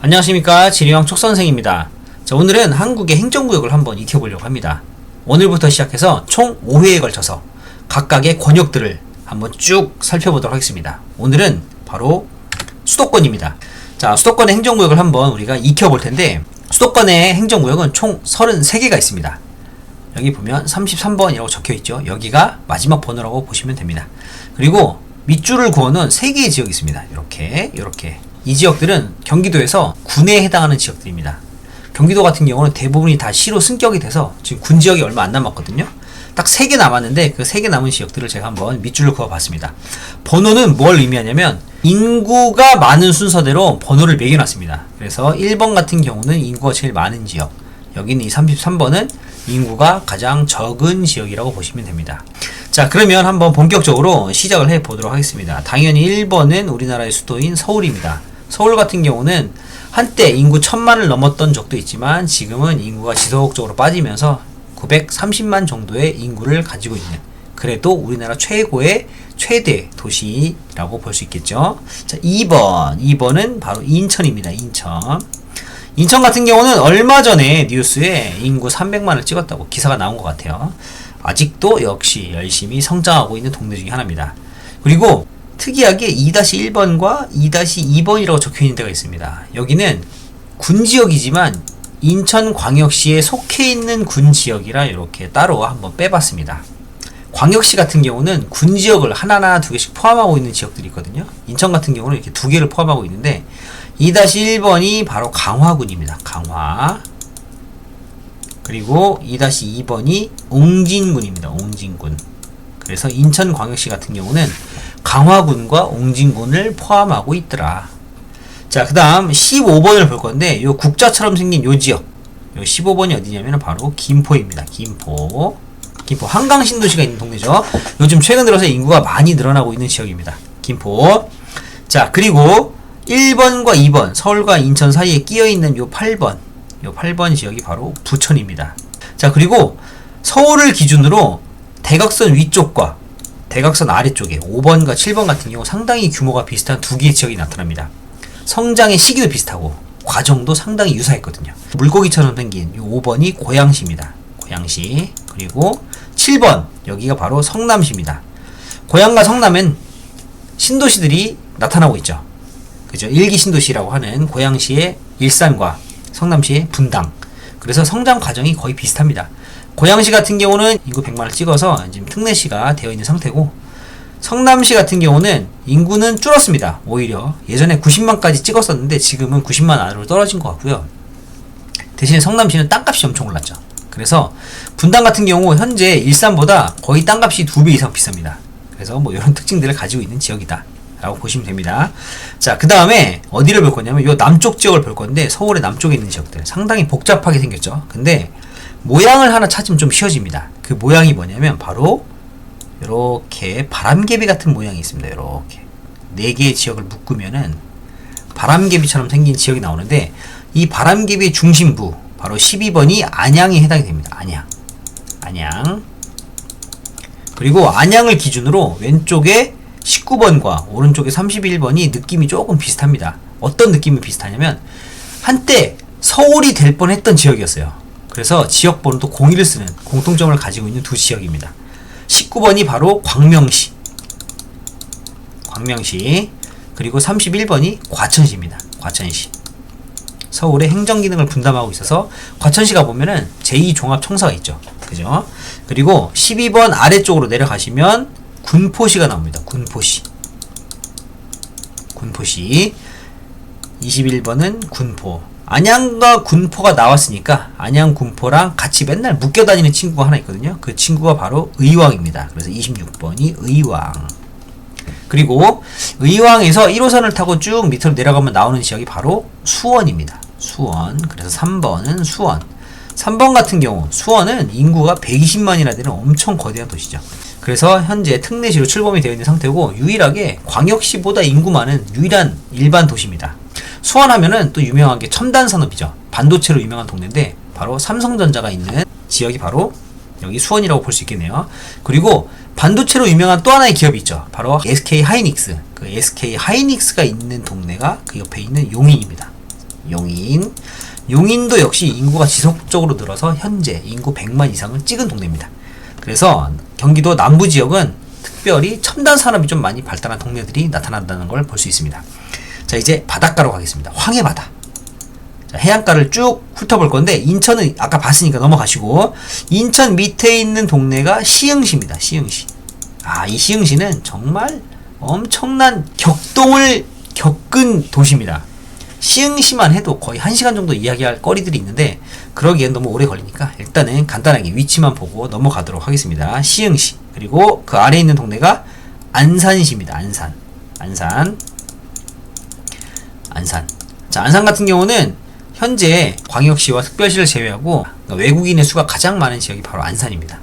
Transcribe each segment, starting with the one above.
안녕하십니까, 지리왕 촉선생입니다. 자, 오늘은 한국의 행정구역을 한번 익혀보려고 합니다. 오늘부터 시작해서 총 5회에 걸쳐서 각각의 권역들을 한번 쭉 살펴보도록 하겠습니다. 오늘은 바로 수도권입니다. 자, 수도권의 행정구역을 한번 우리가 익혀볼 텐데, 수도권의 행정구역은 총 33개가 있습니다. 여기 보면 33번이라고 적혀있죠. 여기가 마지막 번호라고 보시면 됩니다. 그리고 밑줄을 그어놓은 3개의 지역이 있습니다. 이렇게 이 지역들은 경기도에서 군에 해당하는 지역들입니다. 경기도 같은 경우는 대부분이 다 시로 승격이 돼서 지금 군 지역이 얼마 안 남았거든요. 딱 3개 남았는데 그 3개 남은 지역들을 제가 한번 밑줄을 그어봤습니다. 번호는 뭘 의미하냐면 인구가 많은 순서대로 번호를 매겨놨습니다. 그래서 1번 같은 경우는 인구가 제일 많은 지역, 여기는 이 33번은 인구가 가장 적은 지역이라고 보시면 됩니다. 자, 그러면 한번 본격적으로 시작을 해보도록 하겠습니다. 당연히 1번은 우리나라의 수도인 서울입니다. 서울 같은 경우는 한때 인구 1000만을 넘었던 적도 있지만 지금은 인구가 지속적으로 빠지면서 930만 정도의 인구를 가지고 있는, 그래도 우리나라 최고의 최대 도시라고 볼 수 있겠죠. 자, 2번은 바로 인천입니다. 인천 같은 경우는 얼마 전에 뉴스에 인구 300만을 찍었다고 기사가 나온 것 같아요. 아직도 역시 열심히 성장하고 있는 동네 중에 하나입니다. 그리고 특이하게 2-1번과 2-2번이라고 적혀있는 데가 있습니다. 여기는 군지역이지만 인천광역시에 속해 있는 군지역이라 이렇게 따로 한번 빼봤습니다. 광역시 같은 경우는 군지역을 하나나 2개씩 포함하고 있는 지역들이 있거든요. 인천 같은 경우는 이렇게 2개를 포함하고 있는데 2-1번이 바로 강화군입니다. 강화. 그리고 2-2번이 옹진군입니다. 옹진군. 그래서 인천광역시 같은 경우는 강화군과 옹진군을 포함하고 있더라. 자, 그 다음 15번을 볼 건데, 요 국자처럼 생긴 요 지역, 요 15번이 어디냐면 바로 김포입니다. 김포 한강신도시가 있는 동네죠. 요즘 최근 들어서 인구가 많이 늘어나고 있는 지역입니다. 김포. 자, 그리고 1번과 2번, 서울과 인천 사이에 끼어있는 요 8번 지역이 바로 부천입니다. 자, 그리고 서울을 기준으로 대각선 위쪽과 대각선 아래쪽에 5번과 7번 같은 경우 상당히 규모가 비슷한 2개의 지역이 나타납니다. 성장의 시기도 비슷하고 과정도 상당히 유사했거든요. 물고기처럼 생긴 이 5번이 고양시입니다. 고양시. 그리고 7번, 여기가 바로 성남시입니다. 고양과 성남엔 신도시들이 나타나고 있죠. 그죠? 1기 신도시라고 하는 고양시의 일산과 성남시의 분당. 그래서 성장 과정이 거의 비슷합니다. 고양시 같은 경우는 인구 100만을 찍어서 지금 특례시가 되어 있는 상태고, 성남시 같은 경우는 인구는 줄었습니다. 오히려 예전에 90만까지 찍었었는데 지금은 90만 안으로 떨어진 것 같고요. 대신에 성남시는 땅값이 엄청 올랐죠. 그래서 분당 같은 경우 현재 일산보다 거의 땅값이 2배 이상 비쌉니다. 그래서 뭐 이런 특징들을 가지고 있는 지역이다 라고 보시면 됩니다. 자, 그 다음에 어디를 볼 거냐면 요 남쪽 지역을 볼 건데, 서울의 남쪽에 있는 지역들 상당히 복잡하게 생겼죠. 근데 모양을 하나 찾으면 좀 쉬워집니다. 그 모양이 뭐냐면 바로 이렇게 바람개비 같은 모양이 있습니다. 이렇게 4개의 지역을 묶으면은 바람개비처럼 생긴 지역이 나오는데, 이 바람개비의 중심부 바로 12번이 안양에 해당이 됩니다. 안양. 그리고 안양을 기준으로 왼쪽에 19번과 오른쪽에 31번이 느낌이 조금 비슷합니다. 어떤 느낌이 비슷하냐면 한때 서울이 될 뻔했던 지역이었어요. 그래서 지역번호도 01을 쓰는 공통점을 가지고 있는 두 지역입니다. 19번이 바로 광명시. 그리고 31번이 과천시입니다. 과천시. 서울의 행정기능을 분담하고 있어서 과천시가 보면은 제2종합청사가 있죠. 그죠? 그리고 12번 아래쪽으로 내려가시면 군포시가 나옵니다. 군포시. 21번은 군포. 안양과 군포가 나왔으니까 안양, 군포랑 같이 맨날 묶여 다니는 친구가 하나 있거든요. 그 친구가 바로 의왕입니다. 그래서 26번이 의왕. 그리고 의왕에서 1호선을 타고 쭉 밑으로 내려가면 나오는 지역이 바로 수원입니다. 수원. 그래서 3번은 수원. 3번 같은 경우 수원은 인구가 120만이나 되는 엄청 거대한 도시죠. 그래서 현재 특례시로 출범이 되어 있는 상태고, 유일하게 광역시보다 인구 많은 유일한 일반 도시입니다. 수원 하면은 또 유명한 게 첨단 산업이죠. 반도체로 유명한 동네인데 바로 삼성전자가 있는 지역이 바로 여기 수원이라고 볼 수 있겠네요. 그리고 반도체로 유명한 또 하나의 기업이 있죠. 바로 SK 하이닉스. 그 SK 하이닉스가 있는 동네가 그 옆에 있는 용인입니다. 용인. 용인도 역시 인구가 지속적으로 늘어서 현재 인구 100만 이상을 찍은 동네입니다. 그래서 경기도 남부 지역은 특별히 첨단 산업이 좀 많이 발달한 동네들이 나타난다는 걸 볼 수 있습니다. 자, 이제 바닷가로 가겠습니다. 황해바다. 자, 해안가를 쭉 훑어볼 건데, 인천은 아까 봤으니까 넘어가시고, 인천 밑에 있는 동네가 시흥시입니다. 시흥시. 이 시흥시는 정말 엄청난 격동을 겪은 도시입니다. 시흥시만 해도 거의 1시간 정도 이야기할 거리들이 있는데, 그러기엔 너무 오래 걸리니까 일단은 간단하게 위치만 보고 넘어가도록 하겠습니다. 시흥시. 그리고 그 아래에 있는 동네가 안산시입니다. 안산. 자, 안산 같은 경우는 현재 광역시와 특별시를 제외하고 외국인의 수가 가장 많은 지역이 바로 안산입니다.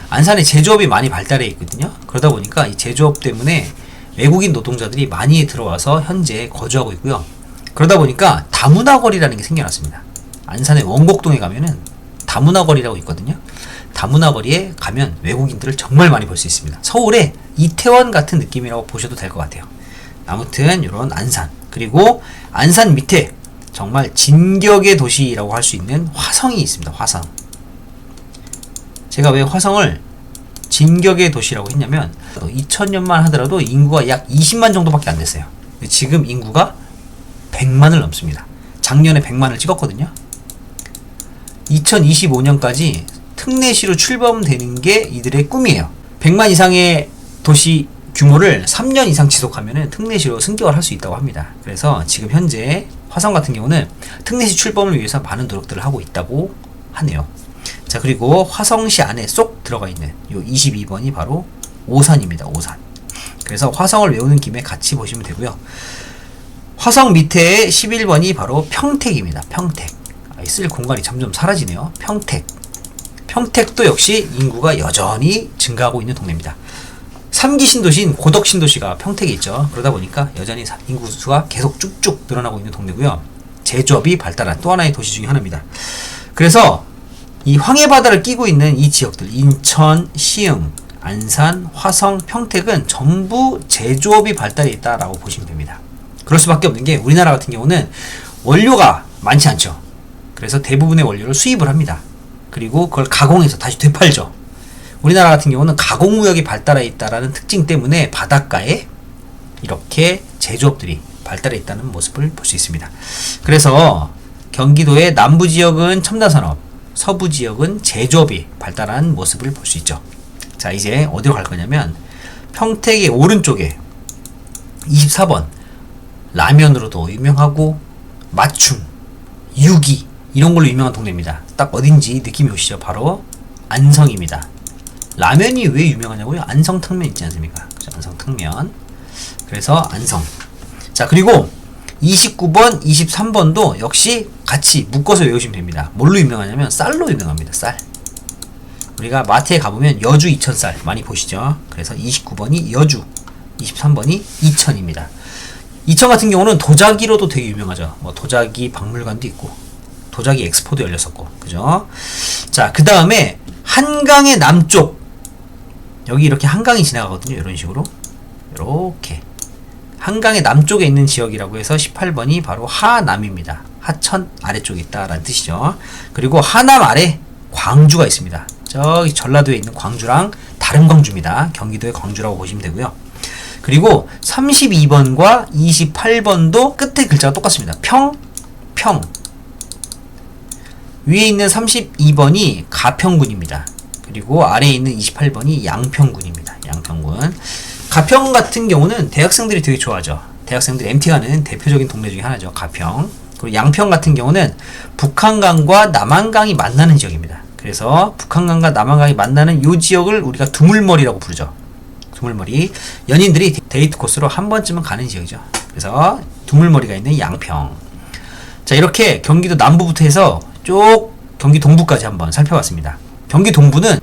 안산에 제조업이 많이 발달해 있거든요. 그러다 보니까 이 제조업 때문에 외국인 노동자들이 많이 들어와서 현재 거주하고 있고요. 그러다 보니까 다문화거리라는 게 생겨났습니다. 안산의 원곡동에 가면은 다문화거리라고 있거든요. 다문화거리에 가면 외국인들을 정말 많이 볼 수 있습니다. 서울의 이태원 같은 느낌이라고 보셔도 될 것 같아요. 아무튼 이런 안산, 그리고 안산 밑에 정말 진격의 도시라고 할 수 있는 화성이 있습니다. 화성. 제가 왜 화성을 진격의 도시라고 했냐면 2000년만 하더라도 인구가 약 20만 정도밖에 안 됐어요. 지금 인구가 100만을 넘습니다. 작년에 100만을 찍었거든요. 2025년까지 특례시로 출범되는 게 이들의 꿈이에요. 100만 이상의 도시 규모를 3년 이상 지속하면 특례시로 승격을 할 수 있다고 합니다. 그래서 지금 현재 화성 같은 경우는 특례시 출범을 위해서 많은 노력들을 하고 있다고 하네요. 자, 그리고 화성시 안에 쏙 들어가 있는 요 22번이 바로 오산입니다. 오산. 그래서 화성을 외우는 김에 같이 보시면 되고요. 화성 밑에 11번이 바로 평택입니다. 평택. 쓸 공간이 점점 사라지네요. 평택도 역시 인구가 여전히 증가하고 있는 동네입니다. 3기 신도시인 고덕 신도시가 평택에 있죠. 그러다 보니까 여전히 인구 수가 계속 쭉쭉 늘어나고 있는 동네고요. 제조업이 발달한 또 하나의 도시 중에 하나입니다. 그래서 이 황해바다를 끼고 있는 이 지역들, 인천, 시흥, 안산, 화성, 평택은 전부 제조업이 발달해 있다라고 보시면 됩니다. 그럴 수밖에 없는 게 우리나라 같은 경우는 원료가 많지 않죠. 그래서 대부분의 원료를 수입을 합니다. 그리고 그걸 가공해서 다시 되팔죠. 우리나라 같은 경우는 가공무역이 발달해 있다는 특징 때문에 바닷가에 이렇게 제조업들이 발달해 있다는 모습을 볼 수 있습니다. 그래서 경기도의 남부 지역은 첨단산업, 서부 지역은 제조업이 발달한 모습을 볼 수 있죠. 자, 이제 어디로 갈 거냐면 평택의 오른쪽에 24번 라면으로도 유명하고 맞춤, 유기 이런 걸로 유명한 동네입니다. 딱 어딘지 느낌이 오시죠? 바로 안성입니다. 라면이 왜 유명하냐고요? 안성탕면 있지 않습니까? 그렇죠? 안성탕면. 그래서 안성. 자, 그리고 29번, 23번도 역시 같이 묶어서 외우시면 됩니다. 뭘로 유명하냐면 쌀로 유명합니다. 쌀. 우리가 마트에 가보면 여주 이천쌀 많이 보시죠? 그래서 29번이 여주, 23번이 이천입니다. 이천 같은 경우는 도자기로도 되게 유명하죠. 뭐 도자기 박물관도 있고 도자기 엑스포도 열렸었고, 그죠? 자, 그 다음에 한강의 남쪽, 여기 이렇게 한강이 지나가거든요. 이런 식으로 이렇게 한강의 남쪽에 있는 지역이라고 해서 18번이 바로 하남입니다. 하천 아래쪽에 있다라는 뜻이죠. 그리고 하남 아래 광주가 있습니다. 저기 전라도에 있는 광주랑 다른 광주입니다. 경기도의 광주라고 보시면 되고요. 그리고 32번과 28번도 끝에 글자가 똑같습니다. 평. 위에 있는 32번이 가평군입니다. 그리고 아래에 있는 28번이 양평군입니다. 양평군. 가평 같은 경우는 대학생들이 되게 좋아하죠. 대학생들이 MT 가는 대표적인 동네 중에 하나죠. 가평. 그리고 양평 같은 경우는 북한강과 남한강이 만나는 지역입니다. 그래서 북한강과 남한강이 만나는 이 지역을 우리가 두물머리라고 부르죠. 두물머리. 연인들이 데이트 코스로 한 번쯤은 가는 지역이죠. 그래서 두물머리가 있는 양평. 자, 이렇게 경기도 남부부터 해서 쭉 경기 동부까지 한번 살펴봤습니다. 경기 동부는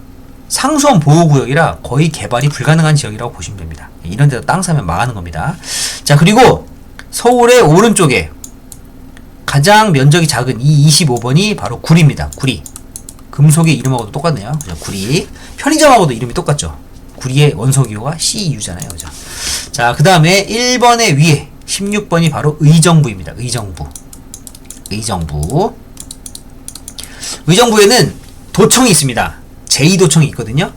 상수원 보호구역이라 거의 개발이 불가능한 지역이라고 보시면 됩니다. 이런 데서 땅 사면 망하는 겁니다. 자, 그리고 서울의 오른쪽에 가장 면적이 작은 이 25번이 바로 구리입니다. 구리. 금속의 이름하고도 똑같네요. 그죠? 구리. 편의점하고도 이름이 똑같죠. 구리의 원소기호가 CU잖아요. 그죠? 자, 그 다음에 1번의 위에 16번이 바로 의정부입니다. 의정부. 의정부. 의정부에는 도청이 있습니다. 제2도청이 있거든요.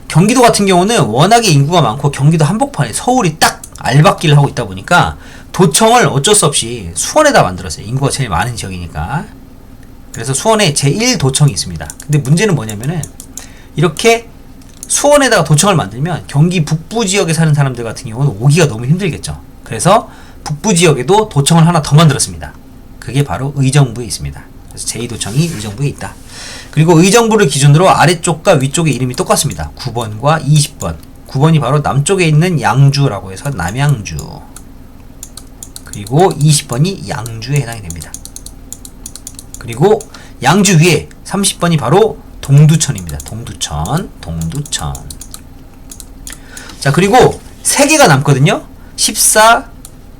경기도 같은 경우는 워낙에 인구가 많고 경기도 한복판에 서울이 딱 알박기를 하고 있다 보니까 도청을 어쩔 수 없이 수원에다 만들었어요. 인구가 제일 많은 지역이니까. 그래서 수원에 제1도청이 있습니다. 근데 문제는 뭐냐면은 이렇게 수원에다가 도청을 만들면 경기 북부 지역에 사는 사람들 같은 경우는 오기가 너무 힘들겠죠. 그래서 북부 지역에도 도청을 하나 더 만들었습니다. 그게 바로 의정부에 있습니다. 그래서 제2도청이 의정부에 있다. 그리고 의정부를 기준으로 아래쪽과 위쪽의 이름이 똑같습니다. 9번과 20번. 9번이 바로 남쪽에 있는 양주라고 해서 남양주. 그리고 20번이 양주에 해당이 됩니다. 그리고 양주 위에 30번이 바로 동두천입니다. 동두천. 자, 그리고 3개가 남거든요. 14,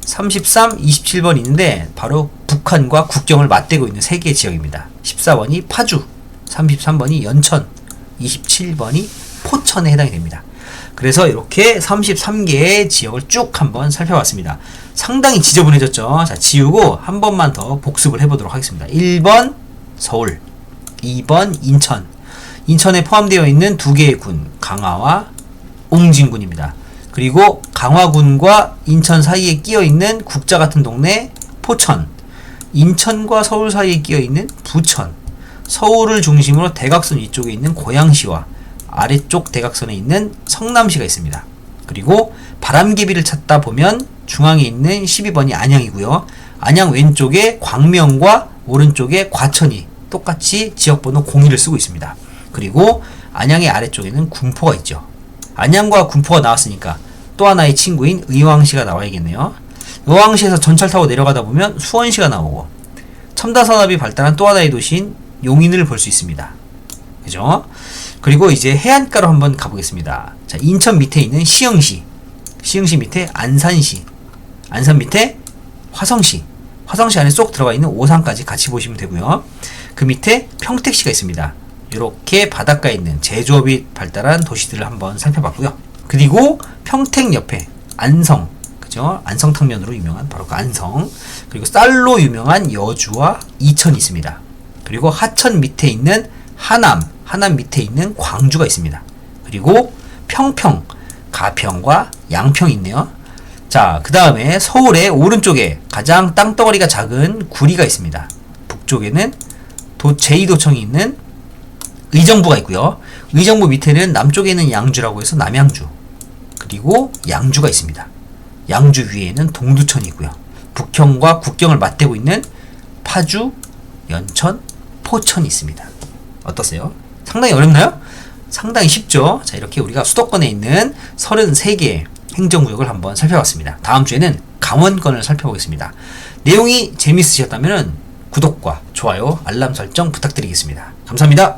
33, 27번이 있는데 바로 북한과 국경을 맞대고 있는 3개의 지역입니다. 14번이 파주, 33번이 연천, 27번이 포천에 해당이 됩니다. 그래서 이렇게 33개의 지역을 쭉 한번 살펴봤습니다. 상당히 지저분해졌죠. 자, 지우고 한 번만 더 복습을 해보도록 하겠습니다. 1번 서울, 2번 인천. 인천에 포함되어 있는 2개의 군, 강화와 옹진군입니다. 그리고 강화군과 인천 사이에 끼어있는 국자 같은 동네 포천, 인천과 서울 사이에 끼어있는 부천, 서울을 중심으로 대각선 위쪽에 있는 고양시와 아래쪽 대각선에 있는 성남시가 있습니다. 그리고 바람개비를 찾다 보면 중앙에 있는 12번이 안양이고요. 안양 왼쪽에 광명과 오른쪽에 과천이 똑같이 지역번호 02를 쓰고 있습니다. 그리고 안양의 아래쪽에는 군포가 있죠. 안양과 군포가 나왔으니까 또 하나의 친구인 의왕시가 나와야겠네요. 의왕시에서 전철 타고 내려가다 보면 수원시가 나오고 첨다산업이 발달한 또 하나의 도시인 용인을 볼 수 있습니다. 그죠? 그리고 이제 해안가로 한번 가보겠습니다. 자, 인천 밑에 있는 시흥시, 시흥시 밑에 안산시, 안산 밑에 화성시, 화성시 안에 쏙 들어가 있는 오산까지 같이 보시면 되고요. 그 밑에 평택시가 있습니다. 이렇게 바닷가에 있는 제조업이 발달한 도시들을 한번 살펴봤고요. 그리고 평택 옆에 안성, 그죠? 안성탕면으로 유명한 바로 그 안성, 그리고 쌀로 유명한 여주와 이천이 있습니다. 그리고 하천 밑에 있는 하남, 하남 밑에 있는 광주가 있습니다. 그리고 평평, 가평과 양평이 있네요. 자, 그 다음에 서울의 오른쪽에 가장 땅덩어리가 작은 구리가 있습니다. 북쪽에는 제2도청이 있는 의정부가 있고요. 의정부 밑에는 남쪽에 있는 양주라고 해서 남양주, 그리고 양주가 있습니다. 양주 위에는 동두천이 있고요. 북형과 국경을 맞대고 있는 파주, 연천, 포천이 있습니다. 어떠세요? 상당히 어렵나요? 상당히 쉽죠? 자, 이렇게 우리가 수도권에 있는 33개의 행정구역을 한번 살펴봤습니다. 다음 주에는 강원권을 살펴보겠습니다. 내용이 재밌으셨다면 구독과 좋아요, 알람 설정 부탁드리겠습니다. 감사합니다.